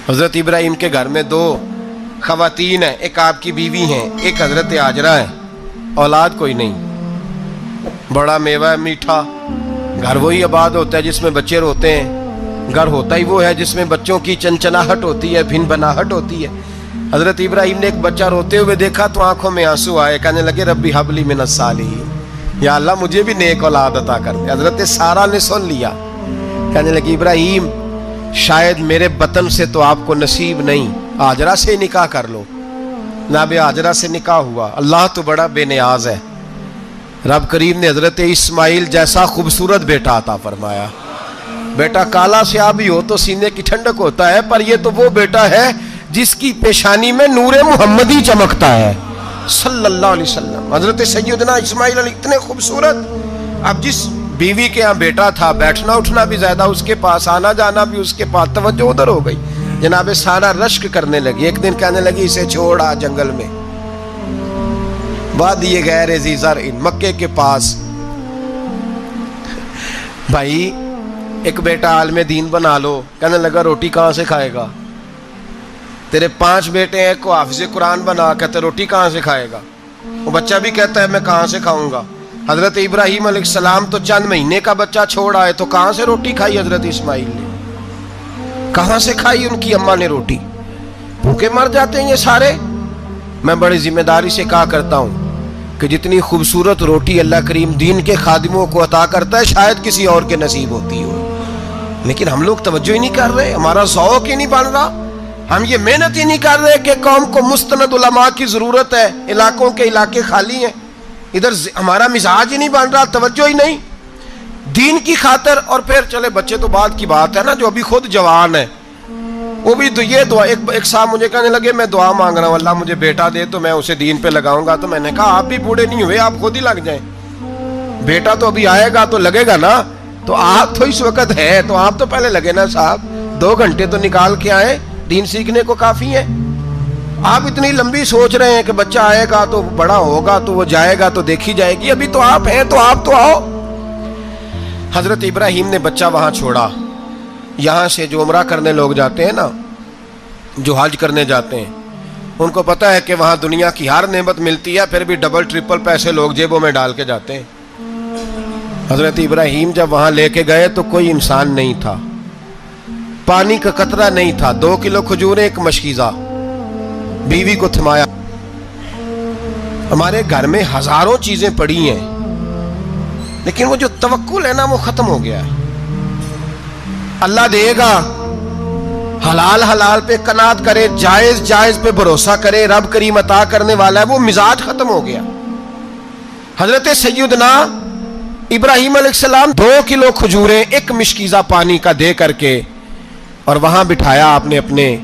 حضرت ابراہیم کے گھر میں 2 خواتین ہیں، ایک آپ کی بیوی ہیں، ایک حضرت ہاجرہ ہے، اولاد کوئی نہیں، بڑا میوہ ہے میٹھا، گھر وہی آباد ہوتا ہے جس میں بچے روتے ہیں، گھر ہوتا ہی وہ ہے جس میں بچوں کی چنچناہٹ ہوتی ہے، بھن بناہٹ ہوتی ہے۔ حضرت ابراہیم نے ایک بچہ روتے ہوئے دیکھا تو آنکھوں میں آنسو آئے، کہنے لگے ربی حب لی من الصالحین، یا اللہ مجھے بھی نیک اولاد عطا کر دے۔ حضرت سارہ نے سن لیا، کہنے لگی ابراہیم شاید میرے بطن سے تو آپ کو نصیب نہیں، ہاجرہ سے نکاح کر لو۔ جناب ہاجرہ سے نکاح ہوا۔ اللہ تو بڑا بے نیاز ہے، رب کریم نے حضرت اسماعیل جیسا خوبصورت بیٹا عطا فرمایا۔ بیٹا کالا سیاہ بھی ہو تو سینے کی ٹھنڈک ہوتا ہے، پر یہ تو وہ بیٹا ہے جس کی پیشانی میں نور محمدی چمکتا ہے صلی اللہ علیہ وسلم۔ حضرت سیدنا اسماعیل علیہ اتنے خوبصورت، اب جس بیوی کے ہاں بیٹا تھا، بیٹھنا اٹھنا بھی زیادہ اس کے پاس، آنا جانا بھی اس کے پاس، توجہ ادھر ہو گئی۔ جناب سارہ رشک کرنے لگی، ایک دن کہنے لگی اسے چھوڑ آ جنگل میں، وادی غیر ذی زرع، مکے کے پاس۔ بھائی ایک بیٹا عالم دین بنا لو، کہنے لگا روٹی کہاں سے کھائے گا؟ تیرے 5 بیٹے ہیں، کو حافظ قرآن بنا، کہتے روٹی کہاں سے کھائے گا؟ وہ بچہ بھی کہتا ہے میں کہاں سے کھاؤں گا؟ حضرت ابراہیم علیہ السلام تو چند مہینے کا بچہ چھوڑ آئے، تو کہاں سے روٹی کھائی حضرت اسماعیل نے؟ کہاں سے کھائی ان کی اماں نے روٹی؟ بھوکے مر جاتے ہیں یہ سارے۔ میں بڑی ذمہ داری سے کہا کرتا ہوں کہ جتنی خوبصورت روٹی اللہ کریم دین کے خادموں کو عطا کرتا ہے شاید کسی اور کے نصیب ہوتی ہو، لیکن ہم لوگ توجہ ہی نہیں کر رہے، ہمارا ذوق ہی نہیں بن رہا، ہم یہ محنت ہی نہیں کر رہے کہ قوم کو مستند علماء کی ضرورت ہے، علاقوں کے علاقے خالی ہیں، ادھر ہمارا مزاج ہی نہیں بن رہا، توجہ ہی نہیں دین کی خاطر۔ اور پھر چلے بچے تو بعد کی بات ہے نا، جو ابھی خود جوان ہے وہ بھی تو یہ دعا، ایک صاحب مجھے کہنے لگے میں دعا مانگ رہا ہوں اللہ مجھے بیٹا دے تو میں اسے دین پہ لگاؤں گا، تو میں نے کہا آپ بھی بوڑھے نہیں ہوئے، آپ خود ہی لگ جائیں، بیٹا تو ابھی آئے گا تو لگے گا نا، تو آپ تو اس وقت ہے تو آپ تو پہلے لگے نا صاحب، 2 گھنٹے تو نکال کے آئے، دین سیکھنے کو کافی ہے۔ آپ اتنی لمبی سوچ رہے ہیں کہ بچہ آئے گا تو بڑا ہوگا تو وہ جائے گا تو دیکھی جائے گی، ابھی تو آپ ہیں تو آپ تو آؤ۔ حضرت ابراہیم نے بچہ وہاں چھوڑا۔ یہاں سے جو عمرہ کرنے لوگ جاتے ہیں نا، جو حج کرنے جاتے ہیں، ان کو پتہ ہے کہ وہاں دنیا کی ہر نعمت ملتی ہے، پھر بھی ڈبل ٹرپل پیسے لوگ جیبوں میں ڈال کے جاتے ہیں۔ حضرت ابراہیم جب وہاں لے کے گئے تو کوئی انسان نہیں تھا، پانی کا قطرہ نہیں تھا، 2 کلو کھجوریں، ایک مشکیزہ، بیوی کو تھمایا۔ ہمارے گھر میں ہزاروں چیزیں پڑی ہیں، لیکن وہ جو توکل ہے نا وہ ختم ہو گیا ہے۔ اللہ دے گا، حلال حلال پہ قناعت کرے، جائز جائز پہ بھروسہ کرے، رب کریم عطا کرنے والا ہے، وہ مزاج ختم ہو گیا۔ حضرت سیدنا ابراہیم علیہ السلام 2 کلو کھجوریں، ایک مشکیزہ پانی کا دے کر کے، اور وہاں بٹھایا آپ نے اپنے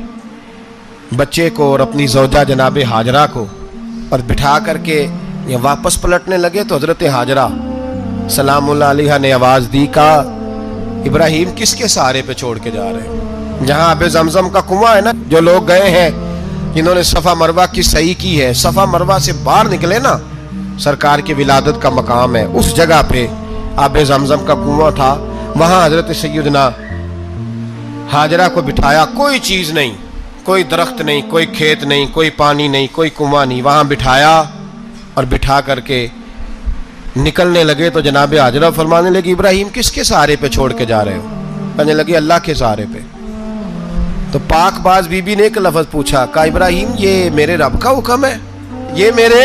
بچے کو اور اپنی زوجہ جناب ہاجرہ کو، اور بٹھا کر کے یہ واپس پلٹنے لگے تو حضرت ہاجرہ سلام اللہ علیہ نے آواز دی، کہا ابراہیم کس کے سہارے پہ چھوڑ کے جا رہے ہیں؟ جہاں آب زمزم کا کنواں ہے نا، جو لوگ گئے ہیں جنہوں نے صفا مروہ کی صحیح کی ہے، صفا مروہ سے باہر نکلے نا، سرکار کی ولادت کا مقام ہے، اس جگہ پہ آب زمزم کا کنواں تھا، وہاں حضرت سیدنا ہاجرہ کو بٹھایا، کوئی چیز نہیں، کوئی درخت نہیں، کوئی کھیت نہیں، کوئی پانی نہیں، کوئی کنواں نہیں، وہاں بٹھایا، اور بٹھا کر کے نکلنے لگے تو جناب ہاجرہ فرمانے لگی ابراہیم کس کے سہارے پہ چھوڑ کے جا رہے ہو؟ کہنے لگی اللہ کے سہارے پہ۔ تو پاک باز بی بی نے ایک لفظ پوچھا، کہا ابراہیم یہ میرے رب کا حکم ہے، یہ میرے،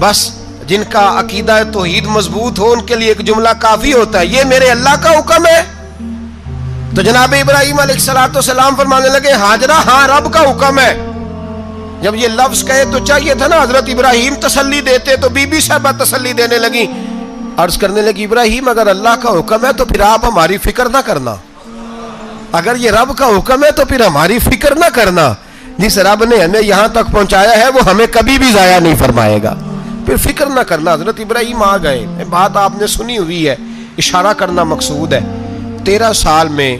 بس جن کا عقیدہ توحید مضبوط ہو ان کے لیے ایک جملہ کافی ہوتا ہے، یہ میرے اللہ کا حکم ہے۔ تو جناب ابراہیم علیہ السلام فرمانے لگے ہاجرہ ہاں رب کا حکم ہے۔ جب یہ لفظ کہے تو چاہیے تھا نا حضرت ابراہیم تسلی دیتے، تو بی بی صاحبہ تسلی دینے لگی، عرض کرنے لگی ابراہیم اگر اللہ کا حکم ہے تو پھر آپ ہماری فکر نہ کرنا، اگر یہ رب کا حکم ہے تو پھر ہماری فکر نہ کرنا، جس رب نے ہمیں یہاں تک پہنچایا ہے وہ ہمیں کبھی بھی ضائع نہیں فرمائے گا، پھر فکر نہ کرنا۔ حضرت ابراہیم آ گئے، بات آپ نے سنی ہوئی ہے، اشارہ کرنا مقصود ہے۔ 13 سال میں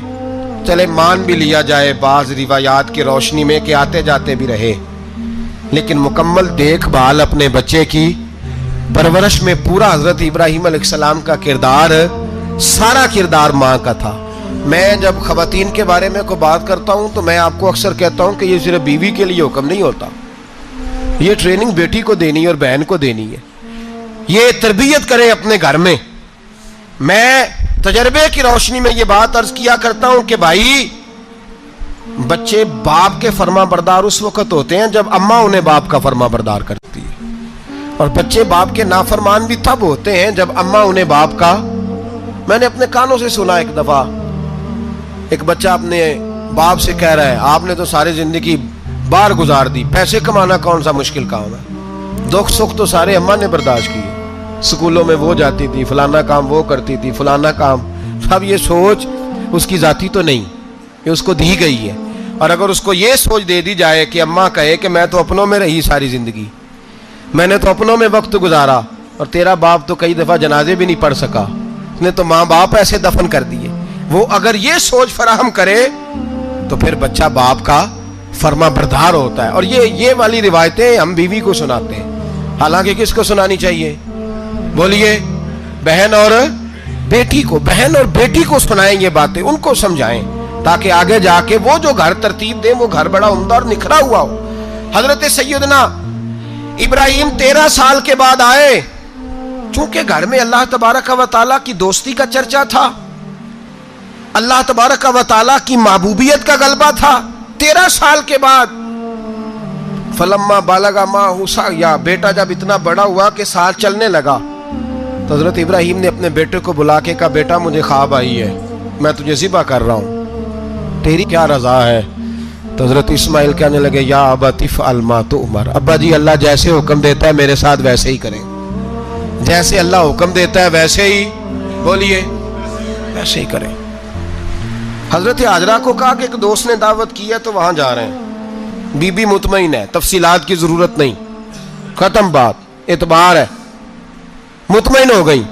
چلے مان بھی لیا جائے بعض روایات کی روشنی میں کہ آتے جاتے بھی رہے، لیکن مکمل دیکھ بھال اپنے بچے کی پرورش میں پورا حضرت ابراہیم علیہ السلام کا کردار، سارا کردار ماں کا تھا۔ میں جب خواتین کے بارے میں کوئی بات کرتا ہوں تو میں آپ کو اکثر کہتا ہوں کہ یہ صرف بیوی کے لیے حکم نہیں ہوتا، یہ ٹریننگ بیٹی کو دینی ہے اور بہن کو دینی ہے، یہ تربیت کریں اپنے گھر میں۔ میں تجربے کی روشنی میں یہ بات عرض کیا کرتا ہوں کہ بھائی بچے باپ کے فرما بردار اس وقت ہوتے ہیں جب اماں انہیں باپ کا فرما بردار کرتی ہے، اور بچے باپ کے نافرمان بھی تب ہوتے ہیں جب اماں انہیں باپ کا۔ میں نے اپنے کانوں سے سنا ایک دفعہ ایک بچہ اپنے باپ سے کہہ رہا ہے آپ نے تو ساری زندگی باہر گزار دی، پیسے کمانا کون سا مشکل کام ہے، دکھ سکھ تو سارے اماں نے برداشت کیے، سکولوں میں وہ جاتی تھی، فلانا کام وہ کرتی تھی، فلانا کام۔ اب یہ سوچ اس کی ذاتی تو نہیں، یہ اس کو دی گئی ہے، اور اگر اس کو یہ سوچ دے دی جائے کہ اماں کہے کہ میں تو اپنوں میں رہی ساری زندگی، میں نے تو اپنوں میں وقت گزارا، اور تیرا باپ تو کئی دفعہ جنازے بھی نہیں پڑھ سکا، اس نے تو ماں باپ ایسے دفن کر دیے، وہ اگر یہ سوچ فراہم کرے تو پھر بچہ باپ کا فرما بردار ہوتا ہے۔ اور یہ والی روایتیں ہم بیوی کو سناتے ہیں، حالانکہ کس کو سنانی چاہیے؟ بولیے، بہن اور بیٹی کو، بہن اور بیٹی کو سنائیں یہ باتیں، ان کو سمجھائیں تاکہ آگے جا کے وہ جو گھر ترتیب دیں وہ گھر بڑا عمدہ اور نکھرا ہوا ہو۔ حضرت سیدنا ابراہیم 13 سال کے بعد آئے، چونکہ گھر میں اللہ تبارک و تعالیٰ کی دوستی کا چرچا تھا، اللہ تبارک و تعالیٰ کی محبوبیت کا غلبہ تھا۔ 13 سال کے بعد فلما بالغ معہ سعیا، بیٹا جب اتنا بڑا ہوا کہ ساتھ چلنے لگا تو حضرت ابراہیم نے اپنے بیٹے کو بلا کے کہا بیٹا مجھے خواب آئی ہے، میں تجھے ذبح کر رہا ہوں، تیری کیا رضا ہے؟ تو حضرت اسماعیل کہنے لگے یا ابت افعل ما تؤمر، ابا جی اللہ جیسے حکم دیتا ہے میرے ساتھ ویسے ہی کریں، جیسے اللہ حکم دیتا ہے ویسے ہی، بولیے، ویسے ہی کریں۔ حضرت حاجرہ کو کہا کہ ایک دوست نے دعوت کی ہے تو وہاں جا رہے ہیں، بی بی مطمئن ہے، تفصیلات کی ضرورت نہیں، ختم بات، اعتبار ہے، مطمئن ہو گئی۔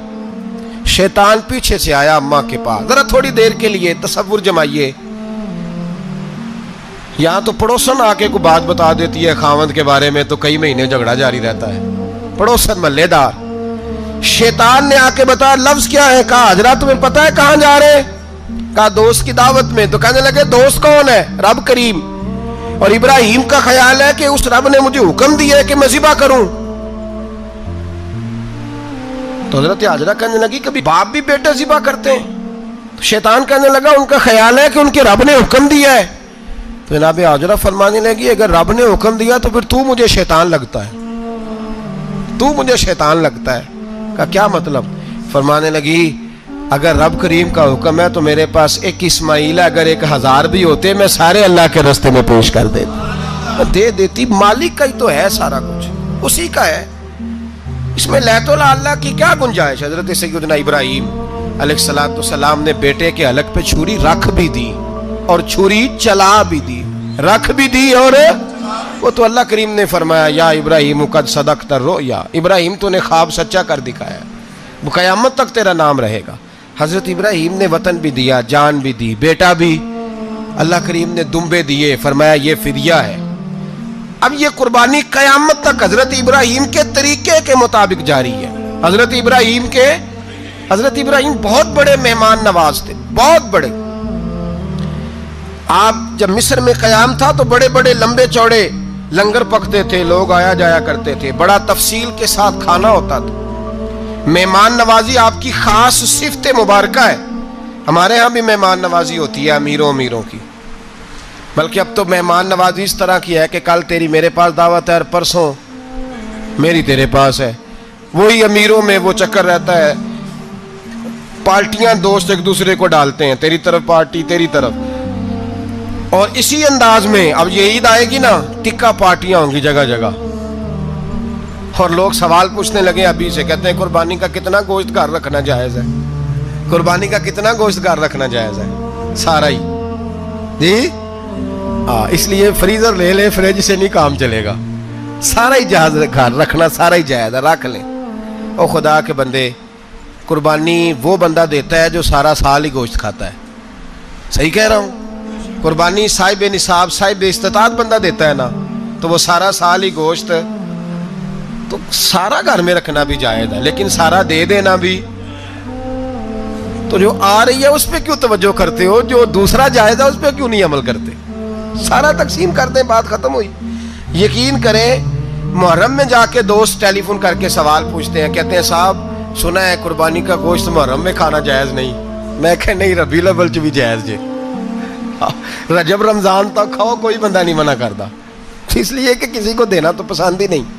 شیطان پیچھے سے آیا اماں کے پاس، ذرا تھوڑی دیر کے لیے تصور جمائیے، یہاں تو پڑوسن آ کے کوئی بات بتا دیتی ہے خاوند کے بارے میں تو کئی مہینے جھگڑا جاری رہتا ہے، پڑوسن محلے دار۔ شیطان نے آ کے بتایا لفظ کیا ہے؟ کہا حاجرہ تمہیں پتا ہے کہاں جا رہے ہیں؟ کہا دوست کی دعوت میں۔ تو کہنے لگے دوست کون ہے؟ رب کریم، اور ابراہیم کا خیال ہے کہ اس رب نے مجھے حکم دیا ہے کہ میں ذبح کروں۔ تو حضرت حاجرہ کہنے لگی کبھی باپ بھی بیٹے ذبح کرتے ہیں؟ تو شیطان کہنے لگا ان کا خیال ہے کہ ان کے رب نے حکم دیا ہے۔ تو جناب حاجرہ فرمانے لگی اگر رب نے حکم دیا تو پھر تو مجھے شیطان لگتا ہے، تو مجھے شیطان لگتا ہے۔ کہا کیا مطلب؟ فرمانے لگی اگر رب کریم کا حکم ہے تو میرے پاس ایک اسماعیل ہے، اگر 1000 بھی ہوتے میں سارے اللہ کے راستے میں پیش کر دیتی، دے دیتی، مالک کا ہی تو ہے سارا کچھ، اسی کا ہے، اس میں لیت اللہ کی کیا گنجائش؟ حضرت سیدنا ابراہیم علیہ السلام نے بیٹے کے حلق پہ چھری رکھ بھی دی اور چھری چلا بھی دی، رکھ بھی دی، اور وہ تو اللہ کریم نے فرمایا یا ابراہیم قد صدقت الرؤیا، ابراہیم تو نے خواب سچا کر دکھایا، وہ قیامت تک تیرا نام رہے گا۔ حضرت ابراہیم نے وطن بھی دیا، جان بھی دی، بیٹا بھی، اللہ کریم نے دمبے دیے، فرمایا یہ فدیہ ہے۔ اب یہ قربانی قیامت تک حضرت ابراہیم کے طریقے کے مطابق جاری ہے۔ حضرت ابراہیم بہت بڑے مہمان نواز تھے، بہت بڑے۔ آپ جب مصر میں قیام تھا تو بڑے بڑے لمبے چوڑے لنگر پکتے تھے، لوگ آیا جایا کرتے تھے، بڑا تفصیل کے ساتھ کھانا ہوتا تھا۔ مہمان نوازی آپ کی خاص صفت مبارکہ ہے، ہمارے ہاں بھی مہمان نوازی ہوتی ہے امیروں کی، بلکہ اب تو مہمان نوازی اس طرح کی ہے کہ کل تیری میرے پاس دعوت ہے اور پرسوں میری تیرے پاس ہے، وہی امیروں میں وہ چکر رہتا ہے، پارٹیاں دوست ایک دوسرے کو ڈالتے ہیں، تیری طرف پارٹی تیری طرف، اور اسی انداز میں اب یہ عید آئے گی نا ٹکا پارٹیاں ہوں گی جگہ جگہ، اور لوگ سوال پوچھنے لگے ابھی سے، کہتے ہیں قربانی کا کتنا گوشت گھر رکھنا جائز ہے؟ قربانی کا کتنا گوشت گھر رکھنا جائز ہے؟ سارا ہی جی، اس لیے فریزر لے لیں، فریج سے نہیں کام چلے گا، سارا ہی جہاز گھر رکھنا سارا ہی جائز ہے، رکھ لیں۔ او خدا کے بندے، قربانی وہ بندہ دیتا ہے جو سارا سال ہی گوشت کھاتا ہے، صحیح کہہ رہا ہوں؟ قربانی صاحب نصاب صاحب استطاعت بندہ دیتا ہے نا، تو وہ سارا سال ہی گوشت، تو سارا گھر میں رکھنا بھی جائز ہے، لیکن سارا دے دینا بھی تو جو آ رہی ہے اس پہ کیوں توجہ کرتے ہو؟ جو دوسرا جائز ہے اس پہ کیوں نہیں عمل کرتے؟ سارا تقسیم کر دیں، بات ختم ہوئی۔ یقین کریں محرم میں جا کے دوست ٹیلی فون کر کے سوال پوچھتے ہیں، کہتے ہیں صاحب سنا ہے قربانی کا گوشت محرم میں کھانا جائز نہیں۔ میں کہ نہیں، ربیع الاول چ بھی جائز جے، رجب رمضان تک کھاؤ، کوئی بندہ نہیں منع کرتا، اس لیے کہ کسی کو دینا تو پسند ہی نہیں۔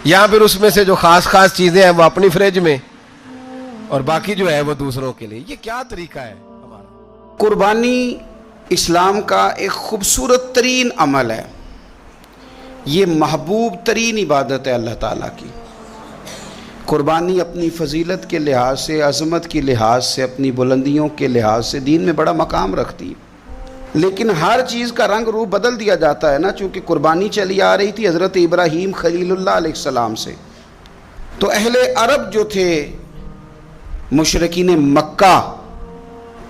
یا پھر اس میں سے جو خاص خاص چیزیں ہیں وہ اپنی فریج میں، اور باقی جو ہے وہ دوسروں کے لیے۔ یہ کیا طریقہ ہے ہمارا؟ قربانی اسلام کا ایک خوبصورت ترین عمل ہے، یہ محبوب ترین عبادت ہے اللہ تعالیٰ کی۔ قربانی اپنی فضیلت کے لحاظ سے، عظمت کے لحاظ سے، اپنی بلندیوں کے لحاظ سے دین میں بڑا مقام رکھتی ہے، لیکن ہر چیز کا رنگ روپ بدل دیا جاتا ہے نا، چونکہ قربانی چلی آ رہی تھی حضرت ابراہیم خلیل اللہ علیہ السلام سے، تو اہل عرب جو تھے مشرکین مکہ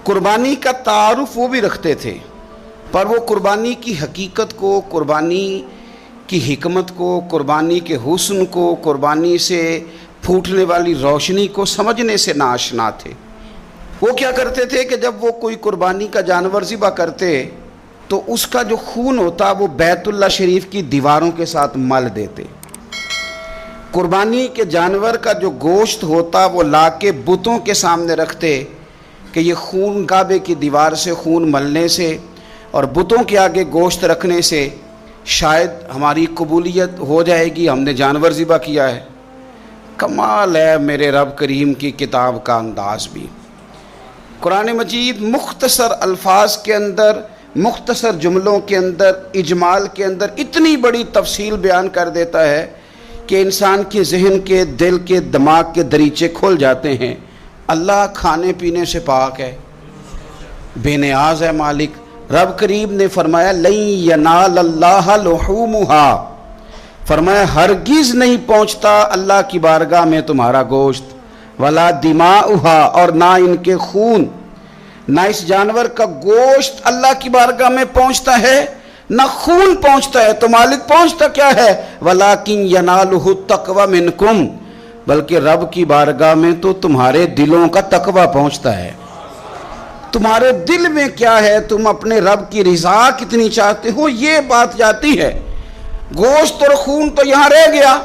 قربانی کا تعارف وہ بھی رکھتے تھے، پر وہ قربانی کی حقیقت کو، قربانی کی حکمت کو، قربانی کے حسن کو، قربانی سے پھوٹنے والی روشنی کو سمجھنے سے ناآشنا تھے۔ وہ کیا کرتے تھے کہ جب وہ کوئی قربانی کا جانور ذبح کرتے تو اس کا جو خون ہوتا وہ بیت اللہ شریف کی دیواروں کے ساتھ مل دیتے۔ قربانی کے جانور کا جو گوشت ہوتا وہ لا کے بتوں کے سامنے رکھتے کہ یہ خون کعبے کی دیوار سے خون ملنے سے اور بتوں کے آگے گوشت رکھنے سے شاید ہماری قبولیت ہو جائے گی، ہم نے جانور ذبح کیا ہے۔ کمال ہے میرے رب کریم کی کتاب کا انداز بھی۔ قرآن مجید مختصر الفاظ کے اندر، مختصر جملوں کے اندر، اجمال کے اندر اتنی بڑی تفصیل بیان کر دیتا ہے کہ انسان کے ذہن کے، دل کے، دماغ کے دریچے کھل جاتے ہیں۔ اللہ کھانے پینے سے پاک ہے، بے نیاز ہے مالک۔ رب کریم نے فرمایا لن ینال اللہ لحومها، فرمایا ہرگز نہیں پہنچتا اللہ کی بارگاہ میں تمہارا گوشت، ولا دماؤها، اور نہ ان کے خون، نہ اس جانور کا گوشت اللہ کی بارگاہ میں پہنچتا ہے، نہ خون پہنچتا ہے۔ تو مالک پہنچتا کیا ہے؟ ولیکن ینالہ التقوی منکم، بلکہ رب کی بارگاہ میں تو تمہارے دلوں کا تقوی پہنچتا ہے۔ تمہارے دل میں کیا ہے، تم اپنے رب کی رضا کتنی چاہتے ہو، یہ بات جاتی ہے۔ گوشت اور خون تو یہاں رہ گیا،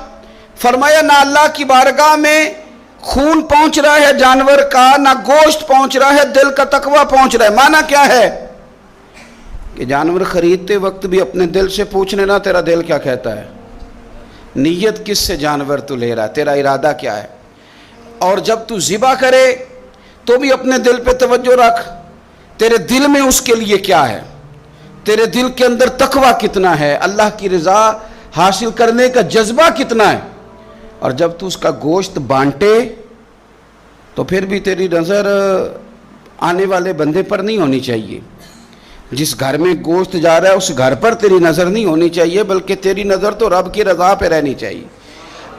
فرمایا نہ اللہ کی بارگاہ میں خون پہنچ رہا ہے جانور کا، نہ گوشت پہنچ رہا ہے، دل کا تقوی پہنچ رہا ہے۔ معنی کیا ہے کہ جانور خریدتے وقت بھی اپنے دل سے پوچھ لینا تیرا دل کیا کہتا ہے، نیت کس سے جانور تو لے رہا ہے، تیرا ارادہ کیا ہے، اور جب تو ذبح کرے تو بھی اپنے دل پہ توجہ رکھ، تیرے دل میں اس کے لیے کیا ہے، تیرے دل کے اندر تقوی کتنا ہے، اللہ کی رضا حاصل کرنے کا جذبہ کتنا ہے۔ اور جب تو اس کا گوشت بانٹے تو پھر بھی تیری نظر آنے والے بندے پر نہیں ہونی چاہیے، جس گھر میں گوشت جا رہا ہے اس گھر پر تیری نظر نہیں ہونی چاہیے، بلکہ تیری نظر تو رب کی رضا پہ رہنی چاہیے۔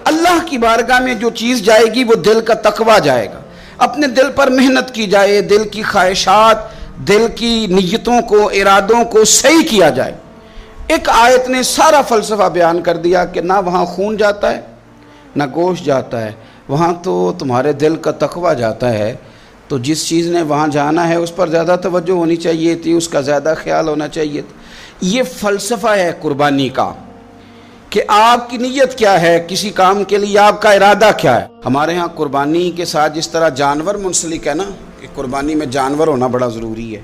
اللہ کی بارگاہ میں جو چیز جائے گی وہ دل کا تقوی جائے گا، اپنے دل پر محنت کی جائے، دل کی خواہشات، دل کی نیتوں کو، ارادوں کو صحیح کیا جائے۔ ایک آیت نے سارا فلسفہ بیان کر دیا کہ نہ وہاں خون جاتا ہے نہ گوشت جاتا ہے، وہاں تو تمہارے دل کا تقوی جاتا ہے، تو جس چیز نے وہاں جانا ہے اس پر زیادہ توجہ ہونی چاہیے تھی، اس کا زیادہ خیال ہونا چاہیے تھا۔ یہ فلسفہ ہے قربانی کا کہ آپ کی نیت کیا ہے، کسی کام کے لیے آپ کا ارادہ کیا ہے۔ ہمارے ہاں قربانی کے ساتھ جس طرح جانور منسلک ہے نا، کہ قربانی میں جانور ہونا بڑا ضروری ہے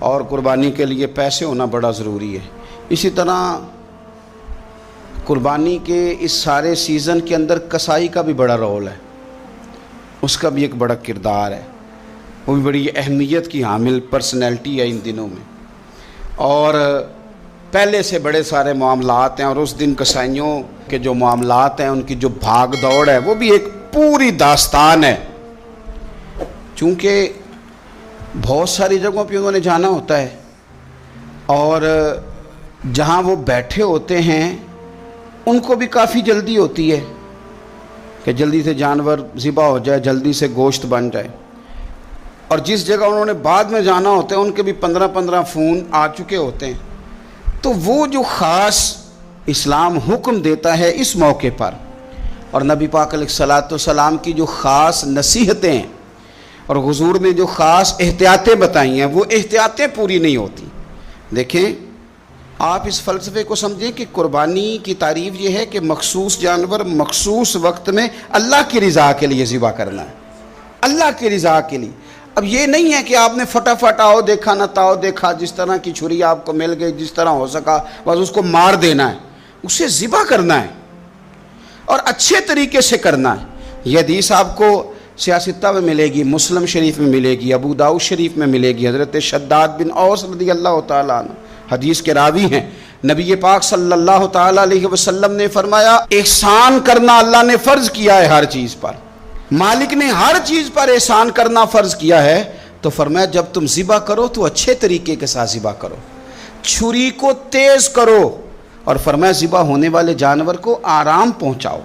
اور قربانی کے لیے پیسے ہونا بڑا ضروری ہے، اسی طرح قربانی کے اس سارے سیزن کے اندر کسائی کا بھی بڑا رول ہے، اس کا بھی ایک بڑا کردار ہے، وہ بھی بڑی اہمیت کی حامل پرسنالٹی ہے ان دنوں میں، اور پہلے سے بڑے سارے معاملات ہیں، اور اس دن کسائیوں کے جو معاملات ہیں ان کی جو بھاگ دوڑ ہے وہ بھی ایک پوری داستان ہے، چونکہ بہت ساری جگہوں پہ انہوں نے جانا ہوتا ہے، اور جہاں وہ بیٹھے ہوتے ہیں ان کو بھی کافی جلدی ہوتی ہے کہ جلدی سے جانور ذبح ہو جائے، جلدی سے گوشت بن جائے، اور جس جگہ انہوں نے بعد میں جانا ہوتا ہے ان کے بھی 15 فون آ چکے ہوتے ہیں۔ تو وہ جو خاص اسلام حکم دیتا ہے اس موقع پر، اور نبی پاک علیہ الصلوۃ والسلام کی جو خاص نصیحتیں ہیں اور حضور نے جو خاص احتیاطیں بتائی ہیں وہ احتیاطیں پوری نہیں ہوتی. دیکھیں آپ اس فلسفے کو سمجھیں کہ قربانی کی تعریف یہ ہے کہ مخصوص جانور مخصوص وقت میں اللہ کی رضا کے لیے ذبح کرنا ہے, اللہ کی رضا کے لیے. اب یہ نہیں ہے کہ آپ نے فٹافٹ آؤ دیکھا نہ تاؤ دیکھا, جس طرح کی چھری آپ کو مل گئی جس طرح ہو سکا بس اس کو مار دینا ہے. اسے ذبح کرنا ہے اور اچھے طریقے سے کرنا ہے. یہ حدیث آپ کو سیاستہ میں ملے گی, مسلم شریف میں ملے گی, ابو داؤد شریف میں ملے گی. حضرت شداد بن اوس رضی اللہ تعالیٰ عنہ حدیث کے راوی ہیں. نبی پاک صلی اللہ تعالیٰ علیہ وسلم نے فرمایا احسان کرنا اللہ نے فرض کیا ہے ہر چیز پر, مالک نے ہر چیز پر احسان کرنا فرض کیا ہے. تو فرمایا جب تم ذبح کرو تو اچھے طریقے کے ساتھ ذبح کرو, چھری کو تیز کرو, اور فرمایا ذبح ہونے والے جانور کو آرام پہنچاؤ.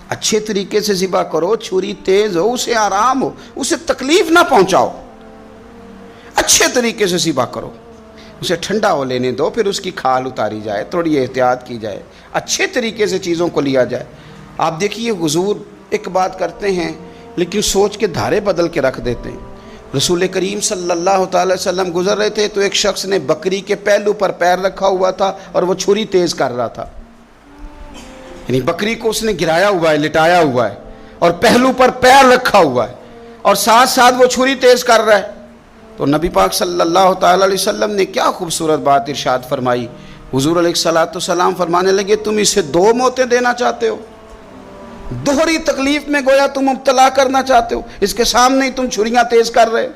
اچھے طریقے سے ذبح کرو, چھری تیز ہو, اسے آرام ہو, اسے تکلیف نہ پہنچاؤ. اچھے طریقے سے ذبح کرو, اسے ٹھنڈا ہو لینے دو, پھر اس کی کھال اتاری جائے, تھوڑی احتیاط کی جائے, اچھے طریقے سے چیزوں کو لیا جائے. آپ دیکھیے حضور ایک بات کرتے ہیں لیکن سوچ کے دھارے بدل کے رکھ دیتے ہیں. رسول کریم صلی اللہ تعالی وسلم گزر رہے تھے تو ایک شخص نے بکری کے پہلو پر پیر رکھا ہوا تھا اور وہ چھری تیز کر رہا تھا. یعنی بکری کو اس نے گرایا ہوا ہے, لٹایا ہوا ہے اور پہلو پر پیر رکھا ہوا ہے اور ساتھ ساتھ وہ چھری تیز کر رہا ہے. تو نبی پاک صلی اللہ تعالی علیہ وسلم نے کیا خوبصورت بات ارشاد فرمائی. حضور علیہ الصلوۃ والسلام فرمانے لگے تم اسے 2 موتیں دینا چاہتے ہو, دوہری تکلیف میں گویا تم مبتلا کرنا چاہتے ہو, اس کے سامنے ہی تم چھریاں تیز کر رہے.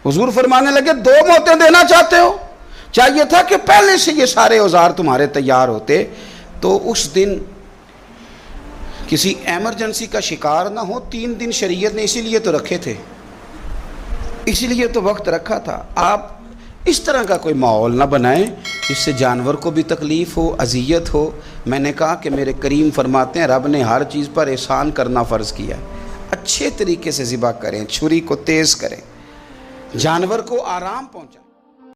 حضور فرمانے لگے 2 موتیں دینا چاہتے ہو, چاہیے تھا کہ پہلے سے یہ سارے اوزار تمہارے تیار ہوتے تو اس دن کسی ایمرجنسی کا شکار نہ ہو. 3 دن شریعت نے اسی لیے تو رکھے تھے, اسی لیے تو وقت رکھا تھا. آپ اس طرح کا کوئی ماحول نہ بنائیں جس سے جانور کو بھی تکلیف ہو, اذیت ہو. میں نے کہا کہ میرے کریم فرماتے ہیں رب نے ہر چیز پر احسان کرنا فرض کیا ہے. اچھے طریقے سے ذبح کریں, چھری کو تیز کریں, جانور کو آرام پہنچائیں.